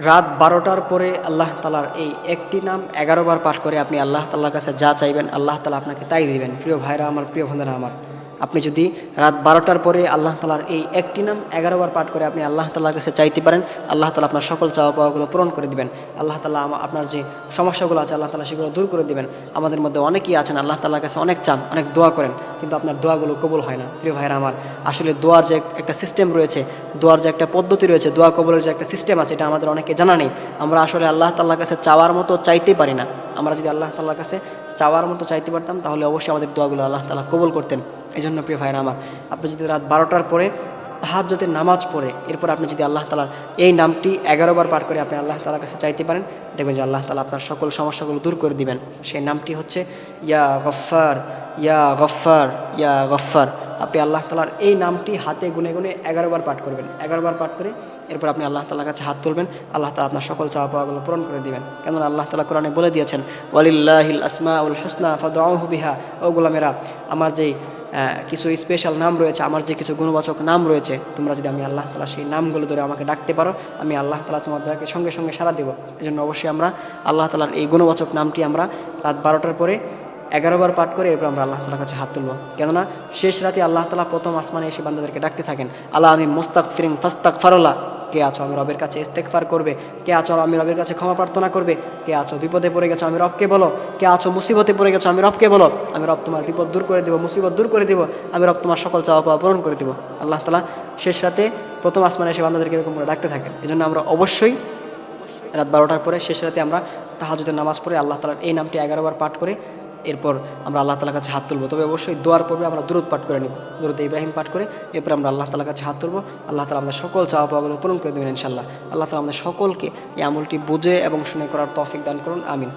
রাত ১২টার পরে আল্লাহ তাআলার এই একটি নাম ১১ বার পাঠ করে আপনি আল্লাহ তাআলার কাছে যা চাইবেন আল্লাহ তাআলা আপনাকে তাই দিবেন। প্রিয় ভাইরা আমার, প্রিয় বোনেরা আমার, আপনি যদি রাত ১২টার পরে আল্লাহ তাআলার এই একটি নাম ১১ বার পাঠ করে আপনি আল্লাহ তাআলার কাছে চাইতে পারেন, আল্লাহ তাআলা আপনার সকল চাওয়া পাওয়াগুলো পূরণ করে দিবেন। আল্লাহ তাআলা আপনার যে সমস্যাগুলো আছে আল্লাহ তাআলা সেগুলো দূর করে দিবেন। আমাদের মধ্যে অনেকেই আছেন আল্লাহ তাআলার কাছে অনেক চান, অনেক দোয়া করেন, কিন্তু আপনার দোয়াগুলো কবুল হয় না। প্রিয় ভাইরা আমার, আসলে দোয়ার যে একটা সিস্টেম রয়েছে, দোয়ার যে একটা পদ্ধতি রয়েছে, দোয়া কবুলের যে একটা সিস্টেম আছে, এটা আমাদের অনেকে জানা নেই। আমরা আসলে আল্লাহ তাআলার কাছে চাওয়ার মতো চাইতেই পারি না। আমরা যদি আল্লাহ তাআলার কাছে চাওয়ার মতো চাইতে পারতাম তাহলে অবশ্যই আমাদের দোয়াগুলো আল্লাহ তাআলা কবুল করতেন। এই জন্য প্রিয় ভাইরা আমার, আপনি যদি রাত ১২টার পরে তাহাজ্জুদের নামাজ পড়ে এরপর আপনি যদি আল্লাহ তাআলার এই নামটি ১১ বার পাঠ করে আপনি আল্লাহ তাআলার কাছে চাইতে পারেন, দেখবেন যে আল্লাহ তাআলা আপনার সকল সমস্যাগুলো দূর করে দিবেন। সেই নামটি হচ্ছে ইয়া গফ্ফার, ইয়া গফ্ফার, ইয়া গফ্ফার। আপনি আল্লাহ তাআলার এই নামটি হাতে গুনে গুনে ১১ বার পাঠ করবেন। ১১ বার পাঠ করে এরপর আপনি আল্লাহ তাআলার কাছে হাত তুলবেন, আল্লাহ তাআলা আপনার সকল চাওয়া পাওয়াগুলো পূরণ করে দিবেন। কেননা আল্লাহ তাআলা কোরআনে বলে দিয়েছেন, ওয়ালিল্লাহিল আসমাউল হুসনা ফাদউহু বিহা। ও গোলামেরা, আমার যেই কিছু স্পেশাল নাম রয়েছে, আমার যে কিছু গুণবাচক নাম রয়েছে, তোমরা যদি আমি আল্লাহ তাআলা সেই নামগুলো ধরে আমাকে ডাকতে পারো, আমি আল্লাহ তাআলা তোমাদেরকে সঙ্গে সঙ্গে সাড়া দেব। এই জন্য অবশ্যই আমরা আল্লাহ তাআলার এই গুণবাচক নামটি আমরা রাত ১২টার পরে ১১ বার পাঠ করে এরপর আমরা আল্লাহ তাআলার কাছে হাত তুলব। কেননা শেষ রাতে আল্লাহ তাআলা প্রথম আসমানে এসে বান্দাদেরকে ডাকতে থাকেন, আল্লাহ আমি মুস্তাগফিরিন ফাস্তাগফিরুল্লাহ। কে আছো আমি রবের কাছে ইস্তেগফার করবে, কে আছো আমি রবের কাছে ক্ষমা প্রার্থনা করবে, কে আছো বিপদে পড়ে গেছো আমি রবকে বলো, কে আছো মুসিবতে পড়ে গেছো আমি রবকে বলো, আমি রব তোমার বিপদ দূর করে দেবো, মুসিবত দূর করে দেবো, আমি রব তোমার সকল চাওয়া পাওয়া পূরণ করে দেবো। আল্লাহ তাআলা শেষ রাতে প্রথম আসমানে এসে বান্দাদেরকে এরকম করে ডাকতে থাকেন। এই জন্য আমরা অবশ্যই রাত ১২টার পরে শেষ রাতে আমরা তাহাজ্জুদের নামাজ পড়ে আল্লাহ তাআলার এই নামটি ১১ বার পাঠ করে এরপর আমরা আল্লাহ তাআলার কাছে হাত তুলব। তবে অবশ্যই দোয়ার পূর্বে আমরা দুরূদ পাঠ করে নিব, দুরূদ ইব্রাহিম পাঠ করে এরপর আমরা আল্লাহ তাআলার কাছে হাত তুলব। আল্লাহ তাআলা আমাদের সকল চাওয়া পাওয়াগুলো পূরণ করে দেবেন ইনশাআল্লাহ। আল্লাহ তাআলা আমাদের সকলকে এই আমলটি বুঝে এবং শুনে করার তৌফিক দান করুন, আমিন।